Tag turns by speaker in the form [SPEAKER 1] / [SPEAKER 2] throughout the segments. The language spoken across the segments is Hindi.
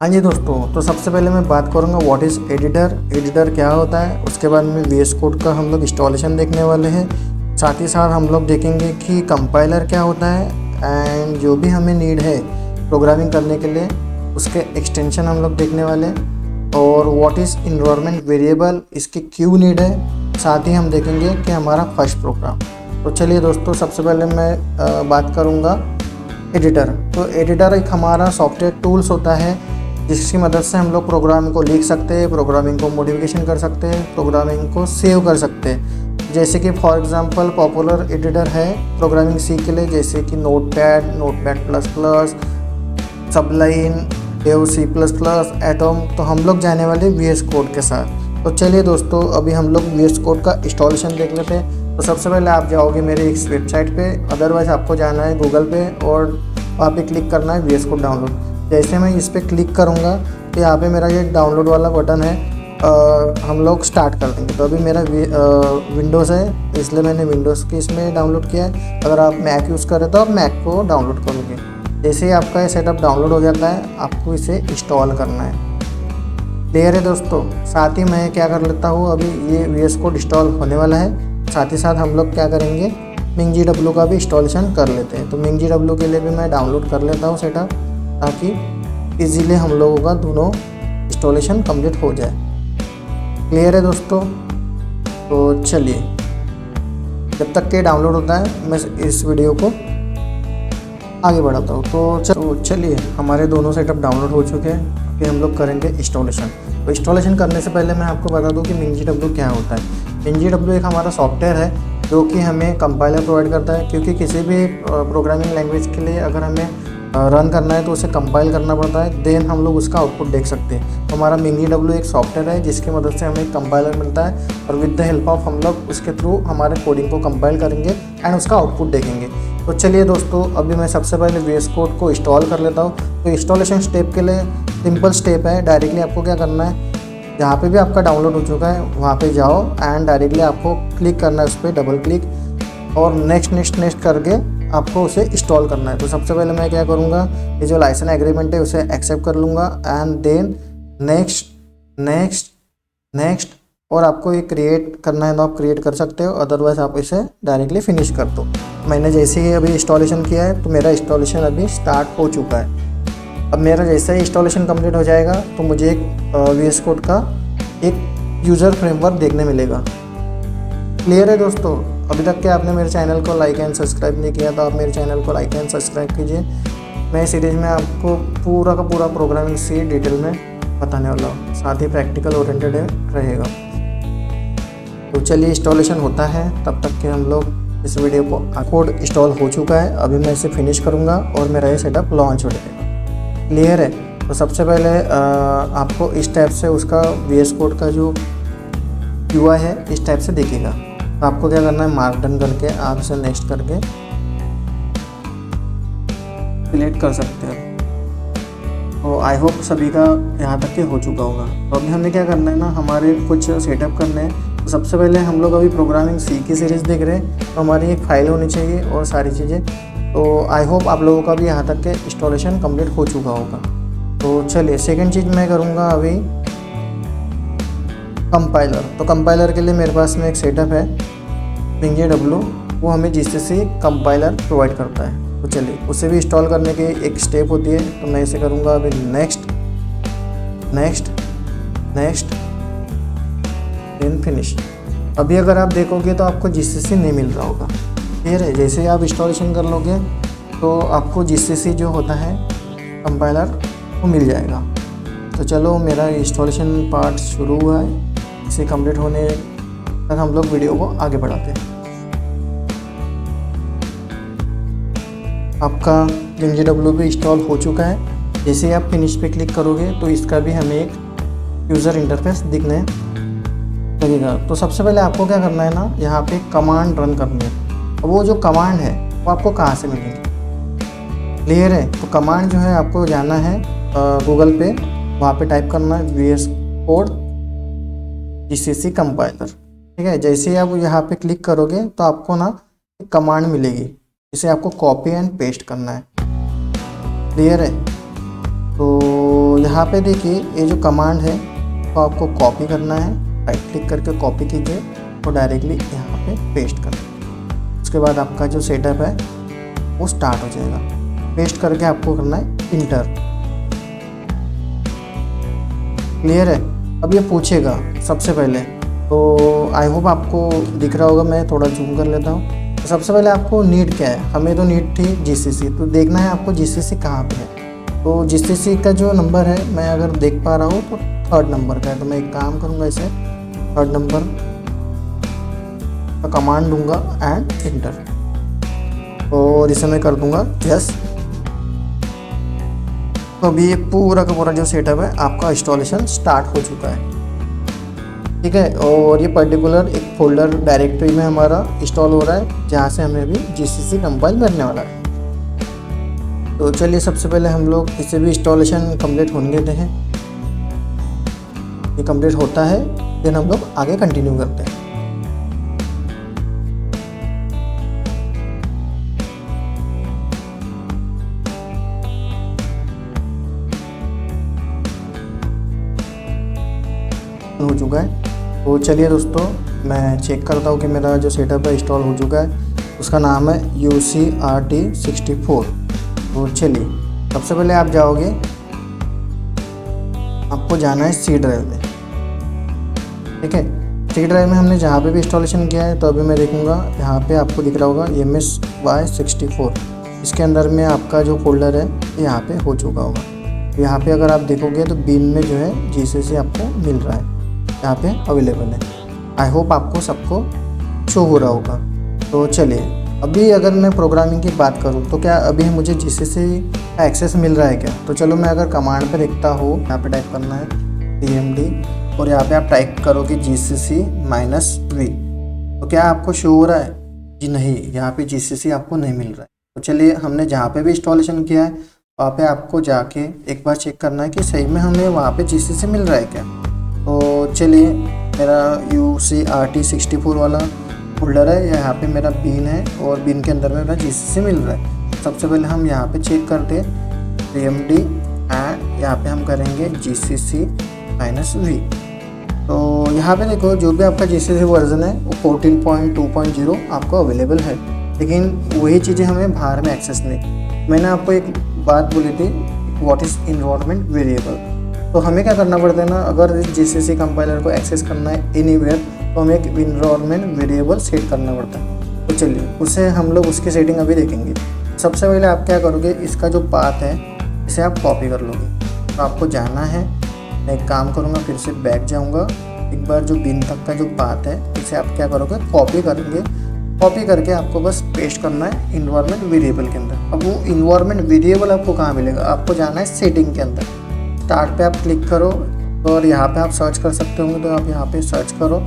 [SPEAKER 1] हाँ जी दोस्तों, तो सबसे पहले मैं बात करूँगा व्हाट इज़ एडिटर क्या होता है। उसके बाद में वीएस कोड का हम लोग इंस्टॉलेशन देखने वाले हैं। साथ ही साथ हम लोग देखेंगे कि कंपाइलर क्या होता है एंड जो भी हमें नीड है प्रोग्रामिंग करने के लिए उसके एक्सटेंशन हम लोग देखने वाले हैं। और व्हाट इज़ इन्वायरमेंट वेरिएबल, इसकी क्यों नीड है। साथ ही हम देखेंगे कि हमारा फर्स्ट प्रोग्राम। तो चलिए दोस्तों, सबसे पहले मैं बात करूँगा एडिटर। तो एडिटर एक हमारा सॉफ्टवेयर टूल्स होता है जिसकी मदद से हम लोग प्रोग्राम को लिख सकते हैं, प्रोग्रामिंग को मॉडिफिकेशन कर सकते हैं, प्रोग्रामिंग को सेव कर सकते हैं। जैसे कि फॉर एग्जांपल पॉपुलर एडिटर है प्रोग्रामिंग सी के लिए, जैसे कि Notepad plus plus, Sublime, Dev C plus plus, Atom. तो हम लोग जाने वाले वीएस कोड के साथ। तो चलिए दोस्तों, अभी हम लोग वीएस कोड का इंस्टॉलेशन देख लेते हैं। तो सबसे पहले आप जाओगे मेरे इस वेबसाइट पे, अदरवाइज़ आपको जाना है गूगल पे और वहाँ पे क्लिक करना है वीएस कोड डाउनलोड। जैसे मैं इस पर क्लिक करूँगा तो यहाँ पे मेरा ये डाउनलोड वाला बटन है। हम लोग स्टार्ट कर देंगे। तो अभी मेरा विंडोज़ है, इसलिए मैंने विंडोज़ की इसमें डाउनलोड किया है। अगर आप मैक यूज़ करें तो आप मैक को डाउनलोड करोगे। जैसे ही आपका ये सेटअप डाउनलोड हो जाता है, आपको इसे इंस्टॉल करना है। क्लियर है दोस्तों। साथ ही मैं क्या कर लेता हूँ, अभी ये वीएस कोड इंस्टॉल होने वाला है। साथ ही साथ हम लोग क्या करेंगे, MinGW का भी इंस्टॉलेशन कर लेते हैं। तो MinGW के लिए भी मैं डाउनलोड कर लेता हूँ सेटअप, ताकि इजीली हम लोगों का दोनों इंस्टॉलेशन कंप्लीट हो जाए। क्लियर है दोस्तों। तो चलिए, जब तक के डाउनलोड होता है मैं इस वीडियो को आगे बढ़ाता हूँ। तो चलिए, हमारे दोनों सेटअप डाउनलोड हो चुके हैं। फिर हम लोग करेंगे इंस्टॉलेशन। तो इंस्टॉलेशन करने से पहले मैं आपको बता दूँ कि MinGW क्या होता है। MinGW एक हमारा सॉफ्टवेयर है जो कि हमें कंपाइलर प्रोवाइड करता है, क्योंकि किसी भी प्रोग्रामिंग लैंग्वेज के लिए अगर हमें रन करना है तो उसे कंपाइल करना पड़ता है, देन हम लोग उसका आउटपुट देख सकते हैं। तो हमारा MinGW एक सॉफ्टवेयर है जिसकी मदद से हमें एक कंपाइलर मिलता है, और विद द हेल्प ऑफ हम लोग उसके थ्रू हमारे कोडिंग को कंपाइल करेंगे एंड उसका आउटपुट देखेंगे। तो चलिए दोस्तों, अभी मैं सबसे पहले वीएस कोड को इंस्टॉल कर लेता हूँ। तो इंस्टॉलेशन स्टेप के लिए सिंपल स्टेप है। डायरेक्टली आपको क्या करना है, जहाँ पे भी आपका डाउनलोड हो चुका है वहाँ पे जाओ एंड डायरेक्टली आपको क्लिक करना है, उस पर डबल क्लिक, और नेक्स्ट करके आपको उसे इंस्टॉल करना है। तो सबसे पहले मैं क्या करूँगा, ये जो लाइसेंस एग्रीमेंट है उसे एक्सेप्ट कर लूँगा एंड देन नेक्स्ट, और आपको ये क्रिएट करना है तो आप क्रिएट कर सकते हो, अदरवाइज आप इसे डायरेक्टली फिनिश कर दो। मैंने जैसे ही अभी इंस्टॉलेशन किया है तो मेरा इंस्टॉलेशन अभी स्टार्ट हो चुका है। अब मेरा जैसे ही इंस्टॉलेशन कंप्लीट हो जाएगा तो मुझे एक वीएस कोड का एक यूज़र फ्रेमवर्क देखने मिलेगा। क्लियर है दोस्तों। अभी तक के आपने मेरे चैनल को लाइक एंड सब्सक्राइब नहीं किया तो आप मेरे चैनल को लाइक एंड सब्सक्राइब कीजिए। मैं इस सीरीज़ में आपको पूरा का पूरा प्रोग्रामिंग सी डिटेल में बताने वाला हूँ, साथ ही प्रैक्टिकल ओरिएंटेड रहेगा। तो चलिए, इंस्टॉलेशन होता है तब तक के हम लोग इस वीडियो को, कोड इंस्टॉल हो चुका है, अभी मैं इसे फिनिश करूँगा और मेरा ये सेटअप लॉन्च हो जाएगा। क्लियर है। तो सबसे पहले आपको इस टाइप से उसका वीएस कोड का जो UI है इस टाइप से दिखेगा। तो आपको क्या करना है, मार्क डन करके आप इसे नेक्स्ट करके सिलेक्ट कर सकते हो। तो आई होप सभी का यहाँ तक के हो चुका होगा। तो अभी हमें क्या करना है ना, हमारे कुछ सेटअप करने हैं। तो सबसे पहले हम लोग अभी प्रोग्रामिंग सी की सीरीज़ देख रहे हैं, तो हमारी एक फ़ाइल होनी चाहिए और सारी चीज़ें। तो आई होप आप लोगों का भी यहाँ तक के इंस्टॉलेशन कंप्लीट हो चुका होगा। तो चलिए, सेकेंड चीज़ मैं करूँगा अभी कंपाइलर। तो कंपाइलर के लिए मेरे पास में एक सेटअप है MinGW, वो हमें GCC कंपाइलर प्रोवाइड करता है। तो चलिए, उसे भी इंस्टॉल करने की एक स्टेप होती है। तो मैं इसे करूँगा अभी नेक्स्ट देन फिनिश। अभी अगर आप देखोगे तो आपको GCC नहीं मिल रहा होगा। क्लियर है। जैसे ही आप इंस्टॉलेशन कर लोगे तो आपको GCC जो होता है कंपाइलर वो मिल जाएगा। तो चलो, मेरा इंस्टॉलेशन पार्ट शुरू हुआ है, इसे कंप्लीट होने तक हम लोग वीडियो को आगे बढ़ाते हैं। आपका MinGW भी इंस्टॉल हो चुका है। जैसे ही आप फिनिश पे क्लिक करोगे तो इसका भी हमें एक यूज़र इंटरफेस दिखने लगेगा। तो सबसे पहले आपको क्या करना है ना, यहाँ पे कमांड रन करनी है। अब वो जो कमांड है वो आपको कहाँ से मिलेगी। क्लियर है। तो कमांड जो है आपको जाना है गूगल पे, वहाँ पे टाइप करना है VS कोड GCC कंपाइलर। ठीक है। जैसे ही आप यहाँ पे क्लिक करोगे तो आपको ना एक कमांड मिलेगी, इसे आपको कॉपी एंड पेस्ट करना है। क्लियर है। तो यहाँ पे देखिए ये जो कमांड है तो आपको कॉपी करना है, राइट क्लिक करके कॉपी कीजिए और डायरेक्टली यहाँ पे पेस्ट कर दीजिए। उसके बाद आपका जो सेटअप है वो स्टार्ट हो जाएगा। पेस्ट करके आपको करना है इंटर। क्लियर है। अब ये पूछेगा सबसे पहले, तो आई होप आपको दिख रहा होगा, मैं थोड़ा जूम कर लेता हूँ। तो सबसे पहले आपको नीड क्या है, हमें तो नीड थी जीसीसी, तो देखना है आपको जीसीसी कहाँ पे है। तो जीसीसी का जो नंबर है मैं अगर देख पा रहा हूँ तो 3rd नंबर का है। तो मैं एक काम करूँगा, इसे 3rd नंबर का कमांड दूंगा एंड इंटर, और इसे मैं कर दूंगा यस। तो अभी ये पूरा का पूरा जो सेटअप है आपका इंस्टॉलेशन स्टार्ट हो चुका है, ठीक है। और ये पर्टिकुलर एक फोल्डर डायरेक्टरी में हमारा इंस्टॉल हो रहा है जहाँ से हमें अभी जीसीसी कंपाइल करने वाला है। तो चलिए सबसे पहले हम लोग इसे भी इंस्टॉलेशन कंप्लीट होने देते हैं। ये कंप्लीट होता है फिर हम लोग आगे कंटिन्यू करते हैं। हो चुका है। तो चलिए दोस्तों मैं चेक करता हूँ कि मेरा जो सेटअप है इंस्टॉल हो चुका है। उसका नाम है UCRT64। तो चलिए सबसे पहले आप जाओगे, आपको जाना है सी ड्राइव में, ठीक है। सी ड्राइव में हमने जहाँ पे भी इंस्टॉलेशन किया है, तो अभी मैं देखूँगा यहाँ पे आपको दिख रहा होगा MSY64। इसके अंदर में आपका जो फोल्डर है यहाँ पे हो चुका होगा। यहाँ पे अगर आप देखोगे तो बिन में जो है जीसीसी आपको मिल रहा है, यहाँ पे अवेलेबल है। आई होप आपको सबको शो हो रहा होगा। तो चलिए अभी अगर मैं प्रोग्रामिंग की बात करूँ तो क्या अभी मुझे जीसीसी का एक्सेस मिल रहा है क्या? तो चलो मैं अगर कमांड पे देखता हूँ, यहाँ पे टाइप करना है cmd और यहाँ पे आप टाइप करोगे GCC-v, तो क्या आपको शो हो रहा है? जी नहीं, यहाँ पे जीसीसी आपको नहीं मिल रहा है। तो चलिए हमने जहाँ पे भी इंस्टॉलेशन किया है वहाँ पे आपको जाके एक बार चेक करना है कि सही में हमें वहाँ पे जीसीसी मिल रहा है क्या। तो चलिए मेरा UCRT64 वाला फोल्डर है, यहाँ पे मेरा बिन है और बिन के अंदर में मेरा जीसीसी मिल रहा है। सबसे पहले हम यहाँ पे चेक करते हैं cmd एंड यहाँ पे हम करेंगे GCC-v। तो यहाँ पे देखो जो भी आपका जीसीसी वर्जन है वो 14.2.0 आपको अवेलेबल है, लेकिन वही चीज़ें हमें बाहर में एक्सेस नहीं। मैंने आपको एक बात बोली थी, व्हाट इज़ इन्वायरमेंट वेरिएबल। तो हमें क्या करना पड़ता है ना, अगर जीसीसी कंपाइलर को एक्सेस करना है एनीवेयर तो हमें एक इन्वायरमेंट वेरिएबल सेट करना पड़ता है। तो चलिए उसे हम लोग उसकी सेटिंग अभी देखेंगे। सबसे पहले आप क्या करोगे, इसका जो पाथ है इसे आप कॉपी कर लोगे। तो आपको जाना है, मैं एक काम करूँगा, फिर से बैक जाऊँगा, एक बार जो बिन तक का जो पाथ है इसे आप क्या करोगे, कॉपी करेंगे। कॉपी करके आपको बस पेस्ट करना है इन्वायरमेंट वेरिएबल के अंदर। अब वो इन्वायरमेंट वेरिएबल आपको कहाँ मिलेगा, आपको जाना है सेटिंग के अंदर, स्टार्ट पे आप क्लिक करो और यहाँ पे आप सर्च कर सकते होंगे। तो आप यहाँ पे सर्च करो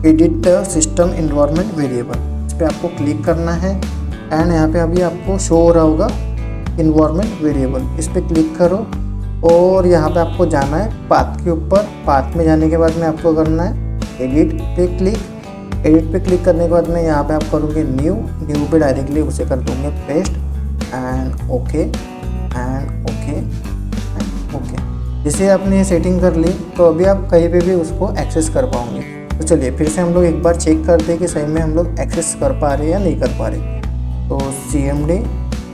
[SPEAKER 1] एडिट सिस्टम इन्वायरमेंट वेरिएबल, इस पर आपको क्लिक करना है एंड यहाँ पे अभी आपको शो हो रहा होगा इन्वायरमेंट वेरिएबल, इस पर क्लिक करो और यहाँ पे आपको जाना है पाथ के ऊपर। पाथ में जाने के बाद में आपको करना है एडिट पे क्लिक। एडिट पे क्लिक करने के बाद में यहाँ पे आप करोगे न्यू पे डायरेक्टली उसे कर दूँगे paste and okay and okay and okay. जैसे आपने ये सेटिंग कर ली तो अभी आप कहीं पे भी उसको एक्सेस कर पाओगे। तो चलिए फिर से हम लोग एक बार चेक करते हैं कि सही में हम लोग एक्सेस कर पा रहे हैं या नहीं कर पा रहे। तो cmd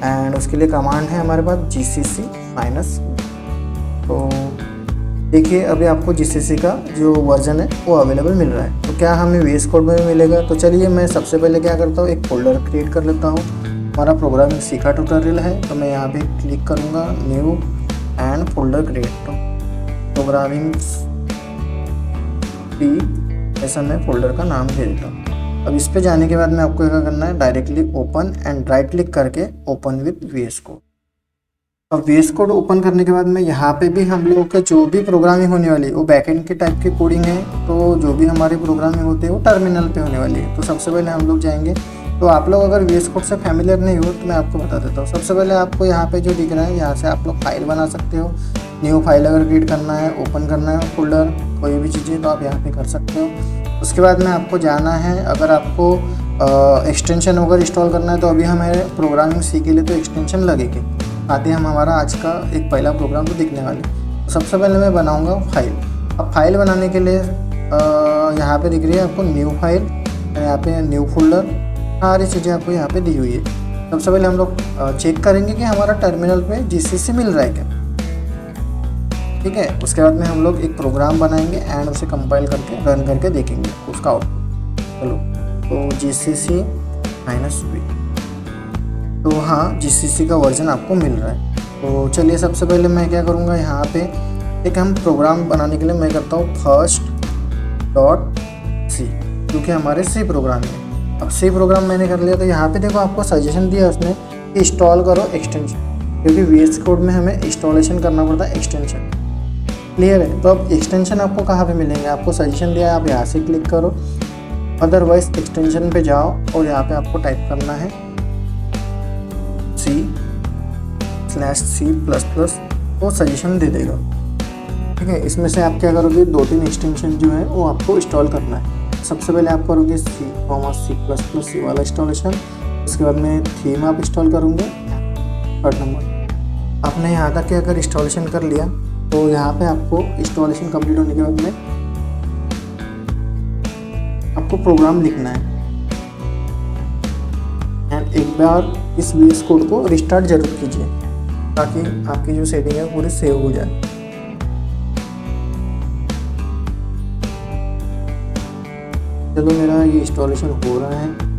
[SPEAKER 1] एंड उसके लिए कमांड है हमारे पास GCC-v। तो देखिए अभी आपको GCC का जो वर्जन है वो अवेलेबल मिल रहा है। तो क्या हमें VS कोड में मिलेगा? तो चलिए मैं सबसे पहले क्या करता हूँ, एक फोल्डर क्रिएट कर लेता हूँ। हमारा प्रोग्रामिंग सीखा ट्यूटोरियल है, तो मैं यहाँ पे क्लिक करूँगा new and folder create programming ऐसा मैं फोल्डर का नाम दे देता हूँ। अब इस पे जाने के बाद में आपको क्या करना है, directly open and right click करके ओपन विद VS कोड। अब VS कोड ओपन करने के बाद में यहाँ पे भी हम लोगों के जो भी प्रोग्रामिंग होने वाली है वो बैकएंड के टाइप की कोडिंग है। तो जो भी हमारी प्रोग्रामिंग होती है वो टर्मिनल पे होने वाली है। तो सबसे पहले हम लोग जाएंगे, तो आप लोग अगर VS कोड से फैमिलियर नहीं हो तो मैं आपको बता देता हूँ। सबसे पहले आपको यहाँ पे जो दिख रहा है यहाँ से आप लोग फाइल बना सकते हो। न्यू फाइल अगर क्रिएट करना है, ओपन करना है फोल्डर कोई भी चीज़ें, तो आप यहाँ पे कर सकते हो। उसके बाद में आपको जाना है, अगर आपको एक्सटेंशन वगैरह इंस्टॉल करना है तो अभी हमें प्रोग्रामिंग सी के लिए तो एक्सटेंशन लगेगी। साथ ही हम हमारा आज का एक पहला प्रोग्राम तो दिखने वाले। तो सबसे पहले मैं बनाऊंगा फाइल। अब फाइल बनाने के लिए यहाँ पे दिख रही है आपको न्यू फाइल, यहाँ पे न्यू फोल्डर, सारी चीज़ें आपको यहाँ पे दी हुई है। सबसे पहले हम लोग चेक करेंगे कि हमारा टर्मिनल पे GCC मिल रहा है क्या, ठीक है। उसके बाद में हम लोग एक प्रोग्राम बनाएंगे एंड उसे कंपाइल करके रन करके देखेंगे उसका आउटपुट। चलो, तो GCC -v, तो हाँ GCC का वर्जन आपको मिल रहा है। तो चलिए सबसे पहले मैं क्या करूँगा, यहाँ पे एक हम प्रोग्राम बनाने के लिए मैं करता हूँ first.c, क्योंकि हमारे C प्रोग्राम है। अब C प्रोग्राम मैंने कर लिया, तो यहाँ पे देखो आपको सजेशन दिया उसने कि इंस्टॉल करो एक्सटेंशन, क्योंकि VS कोड में हमें इंस्टॉलेशन करना पड़ता है एक्सटेंशन। क्लियर है। तो अब एक्सटेंशन आपको कहाँ पे मिलेंगे, आपको सजेशन दिया है, आप यहाँ से क्लिक करो, अदरवाइज एक्सटेंशन पे जाओ और यहाँ पे आपको टाइप करना है C/C++, वो सजेशन दे देगा, ठीक है। इसमें से आप क्या करोगे, 2-3 एक्सटेंशन जो है वो आपको इंस्टॉल करना है। सबसे पहले आप करोगे C वाला इंस्टॉलेशन, उसके बाद में थीम आप इंस्टॉल करोगे। थर्ड नंबर, आपने यहाँ तक के अगर इंस्टॉलेशन कर लिया तो यहाँ पे आपको इंस्टॉलेशन कंप्लीट होने के बाद में आपको प्रोग्राम लिखना है एंड एक बार इस VS कोड को रिस्टार्ट जरूर कीजिए ताकि आपकी जो सेटिंग है पूरी सेव हो जाए। चलो, मेरा ये इंस्टॉलेशन हो रहा है।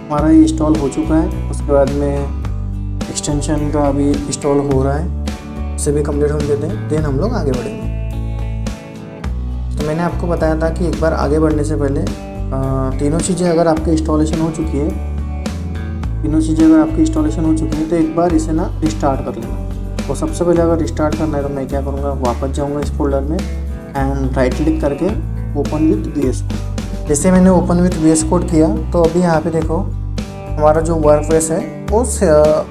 [SPEAKER 1] हमारा ये इंस्टॉल हो चुका है। उसके बाद में एक्सटेंशन का अभी इंस्टॉल हो रहा है, इसे भी कंप्लीट होने देते हैं, देन हम लोग आगे बढ़ेंगे। तो मैंने आपको बताया था कि एक बार आगे बढ़ने से पहले तीनों चीज़ें अगर आपकी इंस्टॉलेशन हो चुकी है, तो एक बार इसे ना रिस्टार्ट कर लेना। तो सबसे पहले अगर रिस्टार्ट करना है तो मैं क्या करूँगा, वापस जाऊँगा इस फोल्डर में एंड राइट क्लिक करके ओपन विथ VS कोड। जैसे मैंने ओपन विथ VS कोड किया तो अभी यहाँ पे देखो हमारा जो वर्कबेस है वो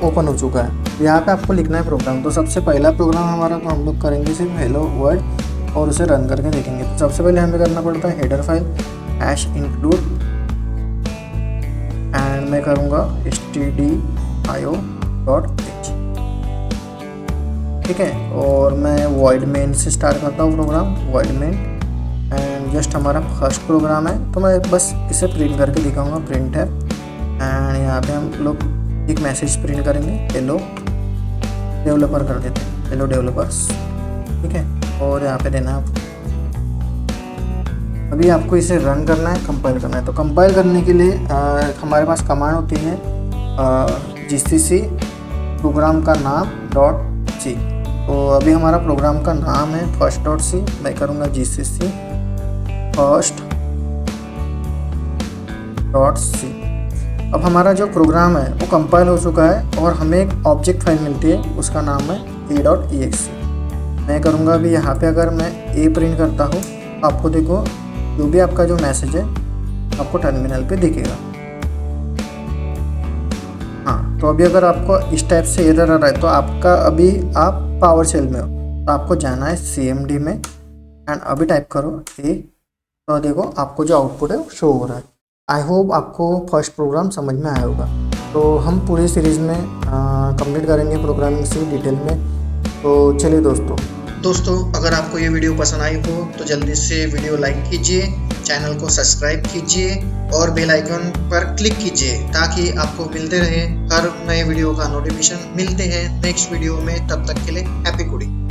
[SPEAKER 1] ओपन हो चुका है। यहाँ पे आपको लिखना है प्रोग्राम। तो सबसे पहला प्रोग्राम हमारा तो हम लोग करेंगे सिर्फ हेलो वर्ल्ड और उसे रन करके देखेंगे। तो सबसे पहले हमें करना पड़ता है हेडर फाइल #include एंड मैं करूँगा stdio.h, ठीक है। और मैं वॉइड मेन से स्टार्ट करता हूँ program, void main and just हमारा फर्स्ट प्रोग्राम है तो मैं बस इसे प्रिंट करके दिखाऊंगा, प्रिंट है एंड यहाँ पे हम लोग एक मैसेज प्रिंट करेंगे, हेलो डेवलपर कर देते हैं, हेलो डेवलपर्स, ठीक है। और यहाँ पे देना है आपको। अभी आपको इसे रन करना है, कंपाइल करना है। तो कंपाइल करने के लिए हमारे पास कमांड होती है GCC प्रोग्राम का नाम .c। तो अभी हमारा प्रोग्राम का नाम है first.c, मैं करूँगा GCC first.c। अब हमारा जो प्रोग्राम है वो कंपाइल हो चुका है और हमें एक ऑब्जेक्ट फाइल मिलती है, उसका नाम है a.exe। मैं करूँगा अभी यहाँ पे अगर मैं a प्रिंट करता हूँ, आपको देखो जो भी आपका जो मैसेज है आपको टर्मिनल पे दिखेगा। हाँ, तो अभी अगर आपको इस टाइप से एरर आ रहा है तो आपका अभी आप पावर शेल में हो, तो आपको जाना है CMD में एंड अभी टाइप करो a, तो देखो आपको जो आउटपुट है वो शो हो रहा है। आई होप आपको फर्स्ट प्रोग्राम समझ में आया होगा। तो हम पूरी सीरीज़ में कंप्लीट करेंगे प्रोग्रामिंग से डिटेल में। तो चलिए दोस्तों अगर आपको ये वीडियो पसंद आई हो तो जल्दी से वीडियो लाइक कीजिए, चैनल को सब्सक्राइब कीजिए और बेल आइकन पर क्लिक कीजिए ताकि आपको मिलते रहे हर नए वीडियो का नोटिफिकेशन। मिलते हैं नेक्स्ट वीडियो में, तब तक के लिए हैप्पी कोडिंग।